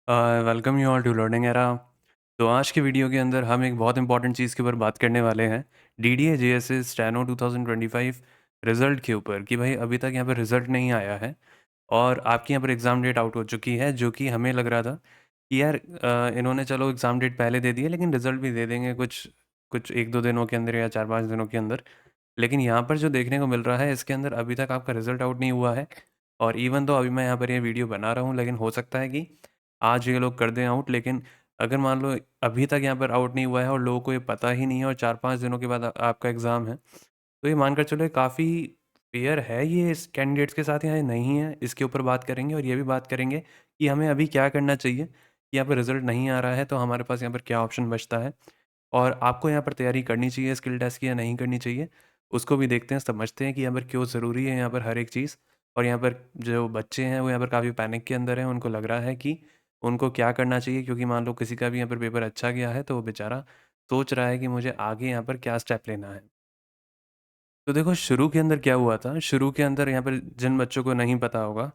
Welcome you all to Learning Era. तो आज के वीडियो के अंदर हम एक बहुत इंपॉर्टेंट चीज़ के ऊपर बात करने वाले हैं। D D A J S S steno 2025 result के ऊपर कि भाई अभी तक यहाँ पर रिज़ल्ट नहीं आया है और आपकी यहाँ पर एग्ज़ाम डेट आउट हो चुकी है, जो कि हमें लग रहा था कि यार इन्होंने चलो एग्ज़ाम डेट पहले दे दी है, लेकिन रिज़ल्ट भी दे देंगे कुछ कुछ एक दो दिनों के अंदर या 4-5 दिनों के अंदर। लेकिन यहाँ पर जो देखने को मिल रहा है, इसके अंदर अभी तक आपका रिज़ल्ट आउट नहीं हुआ है। और इवन तो अभी मैं यहाँ पर ये वीडियो बना रहा हूँ, लेकिन हो सकता है कि आज ये लोग कर दें आउट। लेकिन अगर मान लो अभी तक यहाँ पर आउट नहीं हुआ है और लोगों को ये पता ही नहीं है और 4-5 दिनों के बाद आपका एग्ज़ाम है, तो ये मानकर चलो ये काफ़ी फेयर है ये इस कैंडिडेट्स के साथ या नहीं है, इसके ऊपर बात करेंगे। और ये भी बात करेंगे कि हमें अभी क्या करना चाहिए कि यहाँ पर रिज़ल्ट नहीं आ रहा है, तो हमारे पास यहाँ पर क्या ऑप्शन बचता है और आपको यहाँ पर तैयारी करनी चाहिए स्किल टेस्ट की या नहीं करनी चाहिए, उसको भी देखते हैं, समझते हैं कि यहाँ पर क्यों ज़रूरी है यहाँ पर हर एक चीज़। और यहाँ पर जो बच्चे हैं वो यहाँ पर काफ़ी पैनिक के अंदर हैं, उनको लग रहा है कि उनको क्या करना चाहिए, क्योंकि मान लो किसी का भी यहाँ पर पेपर अच्छा गया है तो वो बेचारा सोच रहा है कि मुझे आगे यहाँ पर क्या स्टेप लेना है। तो देखो शुरू के अंदर क्या हुआ था, शुरू के अंदर यहाँ पर जिन बच्चों को नहीं पता होगा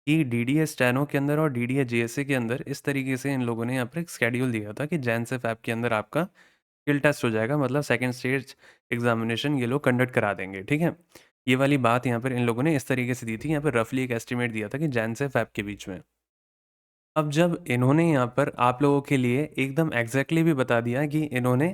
कि डी डी एस स्टेनो के अंदर और D D S J S A के अंदर इस तरीके से इन लोगों ने यहाँ पर एक स्केड्यूल दिया था कि जैन से फैब के अंदर आपका स्किल टेस्ट हो जाएगा, मतलब सेकंड स्टेज एग्जामिनेशन ये लोग कंडक्ट करा देंगे, ठीक है। ये वाली बात यहाँ पर इन लोगों ने इस तरीके से दी थी, यहाँ पर रफली एक एस्टिमेट दिया था कि जैन से फैब के बीच में। अब जब इन्होंने यहाँ पर आप लोगों के लिए एकदम एग्जैक्टली भी बता दिया कि इन्होंने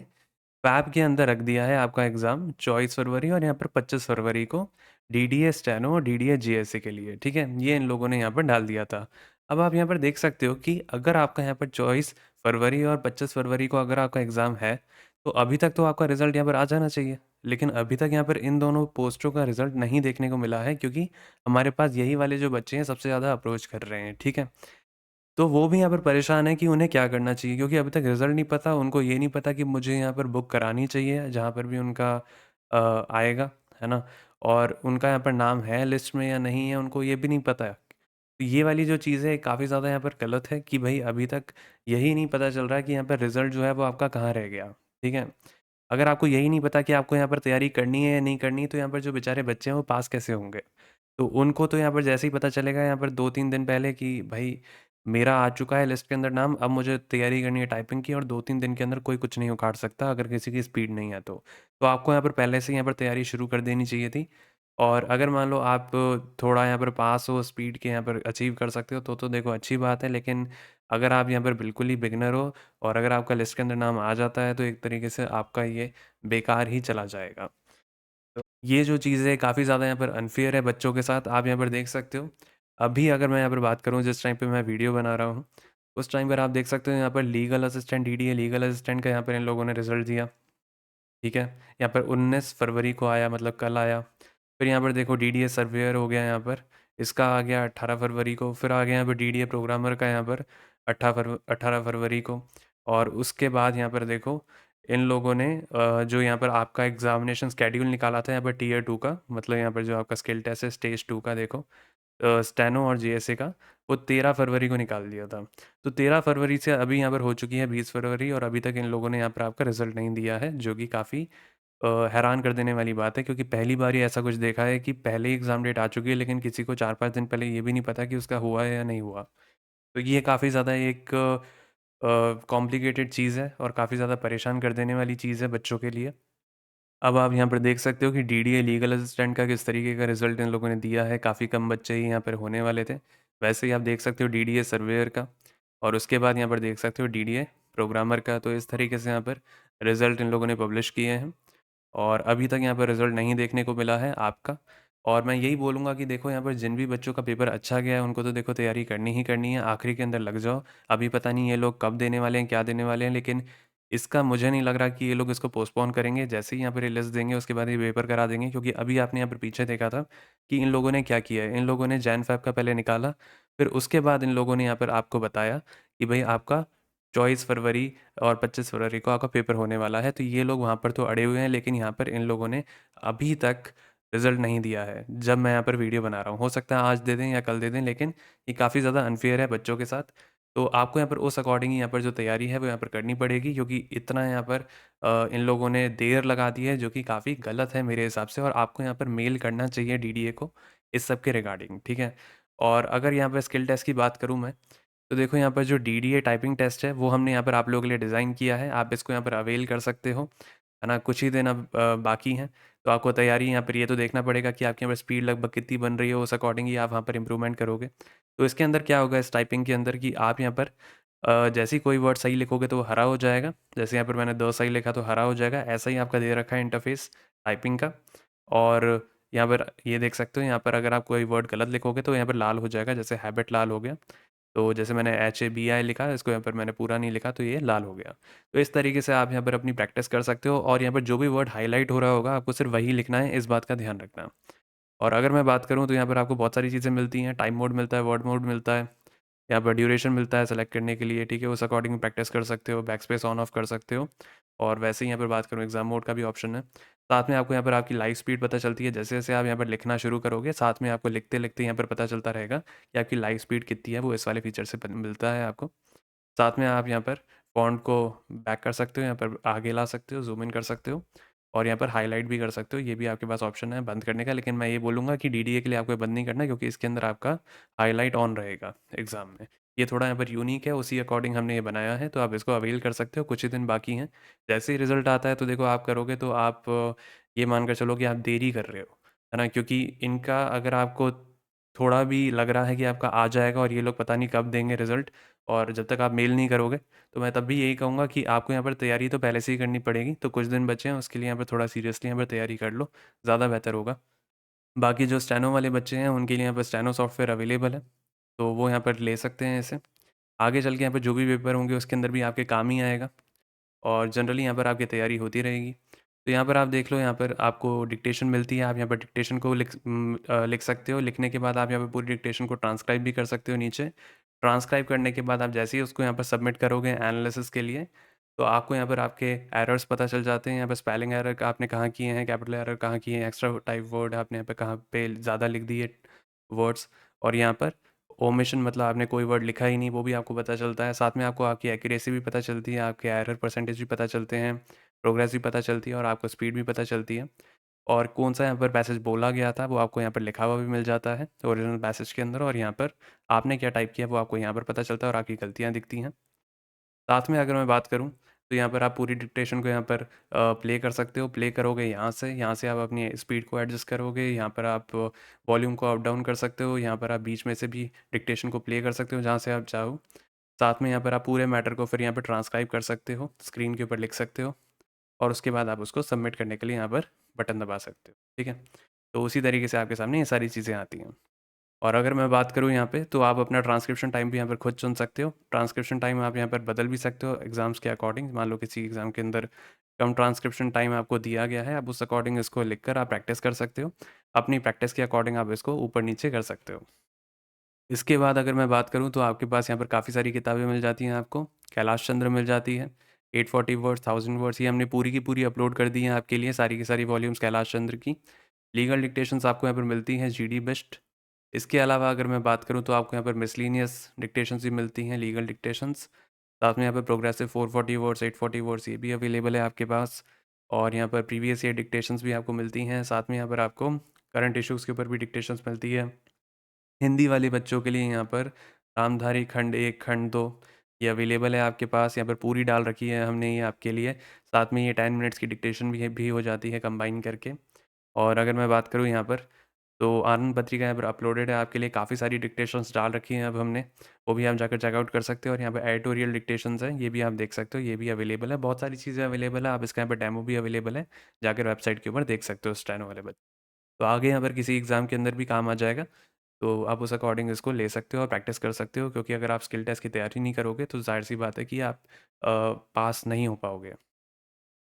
फैब के अंदर रख दिया है आपका एग्ज़ाम 24 फरवरी और यहाँ पर 25 फरवरी को डी डी एस स्टेनो और D D S G S A के लिए, ठीक है। ये इन लोगों ने यहाँ पर डाल दिया था। अब आप यहाँ पर देख सकते हो कि अगर आपका यहाँ पर 24 फरवरी और 25 फरवरी को अगर आपका एग्ज़ाम है, तो अभी तक तो आपका रिज़ल्ट यहाँ पर आ जाना चाहिए। लेकिन अभी तक यहाँ पर इन दोनों पोस्टों का रिज़ल्ट नहीं देखने को मिला है, क्योंकि हमारे पास यही वाले जो बच्चे हैं सबसे ज़्यादा अप्रोच कर रहे हैं, ठीक है। तो वो भी यहाँ पर परेशान है कि उन्हें क्या करना चाहिए, क्योंकि अभी तक रिज़ल्ट नहीं पता, उनको ये नहीं पता कि मुझे यहाँ पर बुक करानी चाहिए जहाँ पर भी उनका आएगा, है ना? और उनका यहाँ पर नाम है लिस्ट में या नहीं है, उनको ये भी नहीं पता है। तो ये वाली जो चीज़ है काफ़ी ज़्यादा यहाँ पर गलत है कि भई अभी तक यही नहीं पता चल रहा है कि यहाँ पर रिज़ल्ट जो है वो आपका कहाँ रह गया, ठीक है? अगर आपको यही नहीं पता कि आपको यहाँ पर तैयारी करनी है या नहीं करनी, तो यहाँ पर जो बेचारे बच्चे हैं वो पास कैसे होंगे? तो उनको तो यहाँ पर जैसे ही पता चलेगा यहाँ पर 2-3 दिन पहले कि भाई मेरा आ चुका है लिस्ट के अंदर नाम, अब मुझे तैयारी करनी है टाइपिंग की, और 2-3 दिन के अंदर कोई कुछ नहीं उखाड़ सकता अगर किसी की स्पीड नहीं है तो। तो आपको यहाँ पर पहले से यहाँ पर तैयारी शुरू कर देनी चाहिए थी। और अगर मान लो आप थोड़ा यहाँ पर पास हो, स्पीड के यहाँ पर अचीव कर सकते हो, तो देखो अच्छी बात है। लेकिन अगर आप यहाँ पर बिल्कुल ही बिगिनर हो और अगर आपका लिस्ट के अंदर नाम आ जाता है, तो एक तरीके से आपका ये बेकार ही चला जाएगा। तो ये जो चीज़ है काफ़ी ज़्यादा यहाँ पर अनफ़ेयर है बच्चों के साथ, आप यहाँ पर देख सकते हो। अभी अगर मैं यहाँ पर बात करूँ जिस टाइम पे मैं वीडियो बना रहा हूँ, उस टाइम पर आप देख सकते हो यहाँ पर legal assistant DDA legal assistant का यहाँ पर इन लोगों ने रिज़ल्ट दिया, ठीक है। यहाँ पर 19 फरवरी को आया, मतलब कल आया। फिर यहाँ पर देखो डीडीए सर्वेयर हो गया यहाँ पर, इसका आ गया 18 फरवरी को। फिर आ गया यहाँ पर डीडीए प्रोग्रामर का यहाँ पर 18 फरवरी को। और उसके बाद यहाँ पर देखो इन लोगों ने जो यहाँ पर आपका एग्जामिनेशन स्केड्यूल निकाला था यहाँ पर टीयर 2 का, मतलब यहाँ पर जो आपका स्किल टेस्ट है स्टेज 2 का, देखो स्टेनो और जीएसए का, वो 13 फरवरी को निकाल दिया था। तो 13 फरवरी से अभी यहाँ पर हो चुकी है 20 फरवरी, और अभी तक इन लोगों ने यहाँ पर आपका रिजल्ट नहीं दिया है, जो कि काफ़ी हैरान कर देने वाली बात है। क्योंकि पहली बार ही ऐसा कुछ देखा है कि पहले ही एग्ज़ाम डेट आ चुकी है, लेकिन किसी को 4-5 दिन पहले ये भी नहीं पता कि उसका हुआ है या नहीं हुआ। तो ये काफ़ी ज़्यादा एक कॉम्प्लिकेटेड चीज़ है और काफ़ी ज़्यादा परेशान कर देने वाली चीज़ है बच्चों के लिए। अब आप यहाँ पर देख सकते हो कि डीडीए लीगल असिस्टेंट का किस तरीके का रिज़ल्ट इन लोगों ने दिया है, काफ़ी कम बच्चे ही यहाँ पर होने वाले थे। वैसे ही आप देख सकते हो डीडीए सर्वेयर का, और उसके बाद यहाँ पर देख सकते हो डीडीए प्रोग्रामर का। तो इस तरीके से यहाँ पर रिज़ल्ट इन लोगों ने पब्लिश किए हैं और अभी तक यहाँ पर रिज़ल्ट नहीं देखने को मिला है आपका। और मैं यही बोलूँगा कि देखो यहाँ पर जिन भी बच्चों का पेपर अच्छा गया है, उनको तो देखो तैयारी करनी ही करनी है, आखिरी के अंदर लग जाओ। अभी पता नहीं ये लोग कब देने वाले हैं, क्या देने वाले हैं, लेकिन इसका मुझे नहीं लग रहा कि ये लोग इसको पोस्टपोन करेंगे। जैसे ही यहाँ पर ये लिस्ट देंगे उसके बाद ये पेपर करा देंगे, क्योंकि अभी आपने यहाँ पर पीछे देखा था कि इन लोगों ने क्या किया है। इन लोगों ने जैन फ़ैब का पहले निकाला, फिर उसके बाद इन लोगों ने यहाँ पर आपको बताया कि भई आपका 24 फरवरी और 25 फरवरी को आपका पेपर होने वाला है। तो ये लोग वहाँ पर तो अड़े हुए हैं, लेकिन यहाँ पर इन लोगों ने अभी तक रिज़ल्ट नहीं दिया है, जब मैं यहाँ पर वीडियो बना रहा हूँ। हो सकता है आज दे दें या कल दे दें, लेकिन ये काफ़ी ज़्यादा अनफ़ेयर है बच्चों के साथ। तो आपको यहाँ पर उस अकॉर्डिंग ही यहाँ पर जो तैयारी है वो यहाँ पर करनी पड़ेगी, क्योंकि इतना यहाँ पर इन लोगों ने देर लगा दी है, जो कि काफ़ी गलत है मेरे हिसाब से। और आपको यहाँ पर मेल करना चाहिए डीडीए को इस सब के रिगार्डिंग, ठीक है। और अगर यहाँ पर स्किल टेस्ट की बात करूँ मैं, तो देखो यहाँ पर जो डीडीए टाइपिंग टेस्ट है वो हमने यहाँ पर आप लोगों के लिए डिज़ाइन किया है। आप इसको यहाँ पर अवेल कर सकते हो, है ना? कुछ ही दिन अब बाकी हैं, तो आपको तैयारी यहाँ पर ये तो देखना पड़ेगा कि आपके यहाँ पर स्पीड लगभग कितनी बन रही है, उस अकॉर्डिंग ही आप वहाँ पर इम्प्रूवमेंट करोगे। तो इसके अंदर क्या होगा इस टाइपिंग के अंदर कि आप यहाँ पर जैसे ही कोई वर्ड सही लिखोगे तो वो हरा हो जाएगा। जैसे यहाँ पर मैंने द सही लिखा तो हरा हो जाएगा, ऐसा ही आपका दे रखा है इंटरफ़ेस टाइपिंग का। और यहाँ पर ये देख सकते हो, यहाँ पर अगर आप कोई वर्ड गलत लिखोगे तो यहाँ पर लाल हो जाएगा, जैसे हैबिट लाल हो गया। तो जैसे मैंने HABI लिखा, इसको यहाँ पर मैंने पूरा नहीं लिखा तो ये लाल हो गया। तो इस तरीके से आप यहाँ पर अपनी प्रैक्टिस कर सकते हो, और यहाँ पर जो भी वर्ड हाईलाइट हो रहा होगा आपको सिर्फ वही लिखना है, इस बात का ध्यान रखना। और अगर मैं बात करूँ तो यहाँ पर आपको बहुत सारी चीज़ें मिलती हैं, टाइम मोड मिलता है, वर्ड मोड मिलता है, यहाँ पर ड्यूरेशन मिलता है सेलेक्ट करने के लिए, ठीक है? उस अकॉर्डिंग प्रैक्टिस कर सकते हो, बैकस्पेस ऑन ऑफ कर सकते हो। और वैसे ही यहाँ पर बात करूँ एग्ज़ाम मोड का भी ऑप्शन है। साथ में आपको यहाँ पर आपकी लाइव स्पीड पता चलती है, जैसे-जैसे आप यहाँ पर लिखना शुरू करोगे, साथ में आपको लिखते-लिखते यहाँ पर पता चलता रहेगा कि आपकी लाइव स्पीड कितनी है, वो इस वाले फीचर से प मिलता है आपको। साथ में आप यहाँ पर फ़ॉन्ट को बैक कर सकते हो, यहाँ पर आगे ला सकते हो, ज़ूम इन कर सकते हो, और यहाँ पर हाइलाइट भी कर सकते हो। ये भी आपके पास ऑप्शन है बंद करने का, लेकिन मैं ये बोलूँगा कि डीडीए के लिए आपको ये बंद नहीं करना, क्योंकि इसके अंदर आपका हाइलाइट ऑन रहेगा एग्ज़ाम में। ये थोड़ा यहाँ पर यूनिक है, उसी अकॉर्डिंग हमने ये बनाया है, तो आप इसको अवेल कर सकते हो, कुछ ही दिन बाकी हैं। जैसे ही रिज़ल्ट आता है तो देखो आप करोगे तो आप ये मान कर चलो कि आप देरी कर रहे हो, है ना? क्योंकि इनका अगर आपको थोड़ा भी लग रहा है कि आपका आ जाएगा और ये लोग पता नहीं कब देंगे रिज़ल्ट, और जब तक आप मेल नहीं करोगे, तो मैं तब भी यही कहूँगा कि आपको यहाँ पर तैयारी तो पहले से ही करनी पड़ेगी। तो कुछ दिन बचे हैं, उसके लिए यहाँ पर थोड़ा सीरियसली यहाँ पर तैयारी कर लो, ज़्यादा बेहतर होगा। बाकी जो स्टेनो वाले बच्चे हैं उनके लिए यहाँ पर स्टेनो सॉफ्टवेयर अवेलेबल है, तो वो यहाँ पर ले सकते हैं इसे। आगे चल के यहाँ पर जो भी पेपर होंगे उसके अंदर भी आपके काम ही आएगा, और जनरली यहाँ पर आपकी तैयारी होती रहेगी। तो यहाँ पर आप देख लो, यहाँ पर आपको डिक्टेशन मिलती है, आप यहाँ पर डिक्टेशन को लिख सकते हो। लिखने के बाद आप यहाँ पर पूरी डिक्टेशन को ट्रांसक्राइब भी कर सकते हो नीचे। ट्रांसक्राइब करने के बाद आप जैसे ही उसको यहाँ पर सबमिट करोगे एनालिसिस के लिए, तो आपको यहाँ पर आपके एरर्स पता चल जाते हैं। यहाँ पर स्पेलिंग एरर आपने कहाँ किए हैं, कैपिटल एरर कहाँ किए हैं, एक्स्ट्रा टाइप वर्ड आपने यहाँ पे कहाँ पे ज़्यादा लिख दिए वर्ड्स, और यहाँ पर ओमिशन मतलब आपने कोई वर्ड लिखा ही नहीं, वो भी आपको पता चलता है। साथ में आपको आपकी एक्यूरेसी भी पता चलती है, आपके एरर परसेंटेज भी पता चलते हैं, प्रोग्रेस भी पता चलती है, और आपको स्पीड भी पता चलती है। और कौन-सा यहाँ पर पैसेज बोला गया था, वो आपको यहाँ पर लिखा हुआ भी मिल जाता है ओरिजिनल पैसेज के अंदर, और यहाँ पर आपने क्या टाइप किया वो आपको यहाँ पर पता चलता है, और आपकी गलतियाँ दिखती हैं। साथ में अगर मैं बात करूँ, तो यहाँ पर आप पूरी डिक्टेशन को यहाँ पर प्ले कर सकते हो। प्ले करोगे यहाँ से आप अपनी स्पीड को एडजस्ट करोगे, यहाँ पर आप वॉल्यूम को अप डाउन कर सकते हो, यहाँ पर आप बीच में से भी डिक्टेशन को प्ले कर सकते हो जहाँ से आप चाहो। साथ में यहाँ पर आप पूरे मैटर को फिर यहाँ पर ट्रांसक्राइब कर सकते हो, स्क्रीन के ऊपर लिख सकते हो, और उसके बाद आप उसको सबमिट करने के लिए यहाँ पर बटन दबा सकते हो, ठीक है? तो उसी तरीके से आपके सामने ये सारी चीज़ें आती हैं। और अगर मैं बात करूँ यहाँ पे, तो आप अपना ट्रांसक्रिप्शन टाइम भी यहाँ पर खुद चुन सकते हो। ट्रांसक्रिप्शन टाइम आप यहाँ पर बदल भी सकते हो एग्ज़ाम्स के अकॉर्डिंग। मान लो किसी एग्ज़ाम के अंदर कम ट्रांसक्रिप्शन टाइम आपको दिया गया है, आप उस अकॉर्डिंग इसको लिखकर आप प्रैक्टिस कर सकते हो। अपनी प्रैक्टिस के अकॉर्डिंग आप इसको ऊपर-नीचे कर सकते हो। इसके बाद अगर मैं बात करूँ तो आपके पास यहाँ पर काफ़ी सारी किताबें मिल जाती हैं आपको। कैलाश चंद्र मिल जाती है, 840 वर्ड्स, 1000 वर्ड्स, ये हमने पूरी की पूरी अपलोड कर दी हैं आपके लिए, सारी की सारी वॉल्यूम्स कैलाश चंद्र की। लीगल डिक्टेशंस आपको यहाँ पर मिलती हैं जीडी बेस्ट। इसके अलावा अगर मैं बात करूँ तो आपको यहाँ पर मिसलेनियस डिक्टेशंस भी मिलती हैं, लीगल डिक्टेशंस। साथ में यहाँ पर प्रोग्रेसिव 440 वर्ड्स, 840 वर्ड्स, ये भी अवेलेबल है आपके पास। और यहाँ पर प्रीवियस ईयर डिक्टेशंस भी आपको मिलती हैं। साथ में यहाँ पर आपको करंट इश्यूज़ के ऊपर भी डिक्टेशंस मिलती है। हिंदी वाले बच्चों के लिए यहाँ पर रामधारी खंड 1, खंड 2 ये अवेलेबल है आपके पास। यहाँ पर पूरी डाल रखी है हमने ये आपके लिए। साथ में ये 10 मिनट्स की डिक्टेशन भी हो जाती है कंबाइन करके। और अगर मैं बात करूँ यहाँ पर, तो आनंद पत्रिका यहाँ पर अपलोडेड है आपके लिए, काफ़ी सारी डिक्टेशंस डाल रखी हैं अब हमने, वो भी आप जाकर चेकआउट कर सकते हो। और यहाँ पे एडिटोरियल डिक्टेशंस हैं, ये भी आप देख सकते हो, ये भी अवेलेबल है। बहुत सारी चीज़ें अवेलेबल है, आप इसका यहाँ पर डेमो भी अवेलेबल है, जाकर वेबसाइट के ऊपर देख सकते हो स्टेनो वाले बच्चे। तो आगे यहाँ पर किसी एग्ज़ाम के अंदर भी काम आ जाएगा, तो आप उस अकॉर्डिंग इसको ले सकते हो और प्रैक्टिस कर सकते हो, क्योंकि अगर आप स्किल टेस्ट की तैयारी नहीं करोगे तो ज़ाहिर-सी बात है कि आप पास नहीं हो पाओगे।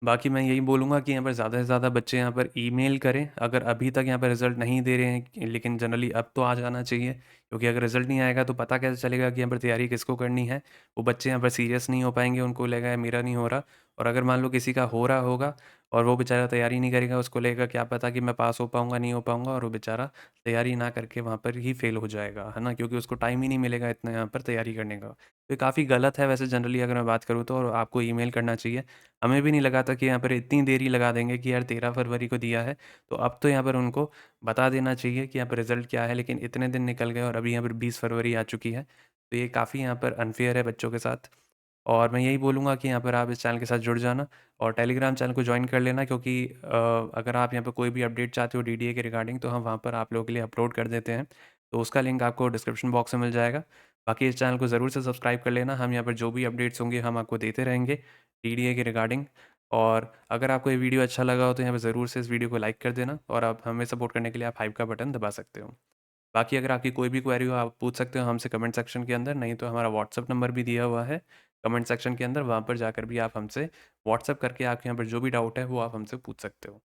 बाकी मैं यही बोलूँगा कि यहाँ पर ज़्यादा से ज़्यादा बच्चे यहाँ पर ईमेल करें, अगर अभी तक यहाँ पर रिज़ल्ट नहीं दे रहे हैं, लेकिन जनरली अब तो आ जाना चाहिए, क्योंकि अगर रिज़ल्ट नहीं आएगा तो पता कैसे चलेगा कि यहाँ पर तैयारी किसको करनी है। वो बच्चे यहाँ पर सीरियस नहीं हो पाएँगे, उनको लगेगा मेरा नहीं हो रहा, और अगर मान लो किसी का हो रहा होगा और वो बेचारा तैयारी नहीं करेगा, उसको लगेगा क्या पता कि मैं पास हो पाऊँगा, नहीं हो पाऊँगा, और वो बेचारा तैयारी ना करके वहाँ पर ही फ़ेल हो जाएगा, है ना? क्योंकि उसको टाइम ही नहीं मिलेगा इतना यहाँ पर तैयारी करने का। तो ये काफ़ी गलत है वैसे जनरली अगर मैं बात करूँ तो, और आपको ईमेल करना चाहिए। हमें भी नहीं लगा था कि यहाँ पर इतनी देरी लगा देंगे कि यार 13 फरवरी को दिया है, तो अब तो यहाँ पर उनको बता देना चाहिए कि यहाँ पर रिज़ल्ट क्या है, लेकिन इतने दिन निकल गए और अभी यहाँ पर 20 फरवरी आ चुकी है। तो ये काफ़ी यहाँ पर अनफ़ेयर है बच्चों के साथ। और मैं यही बोलूँगा कि यहाँ पर आप इस चैनल के साथ जुड़ जाना और टेलीग्राम चैनल को जॉइन कर लेना, क्योंकि अगर आप यहाँ पे कोई भी अपडेट चाहते हो डीडीए के रिगार्डिंग, तो हम वहाँ पर आप लोगों के लिए अपलोड कर देते हैं। तो उसका लिंक आपको डिस्क्रिप्शन बॉक्स में मिल जाएगा। बाकी इस चैनल को ज़रूर से सब्सक्राइब कर लेना। हम यहाँ पर जो भी अपडेट्स होंगे हम आपको देते रहेंगे डीडीए के रिगार्डिंग। और अगर आपको ये वीडियो अच्छा लगा हो तो यहाँ पे ज़रूर से इस वीडियो को लाइक कर देना, और आप हमें सपोर्ट करने के लिए आप हाइप का बटन दबा सकते हो। बाकी अगर आपकी कोई भी क्वेरी हो आप पूछ सकते हो हमसे कमेंट सेक्शन के अंदर, नहीं तो हमारा व्हाट्सअप नंबर भी दिया हुआ है कमेंट सेक्शन के अंदर, वहाँ पर जाकर भी आप हमसे व्हाट्सअप करके आपके यहाँ पर जो भी डाउट है वो आप हमसे पूछ सकते हो।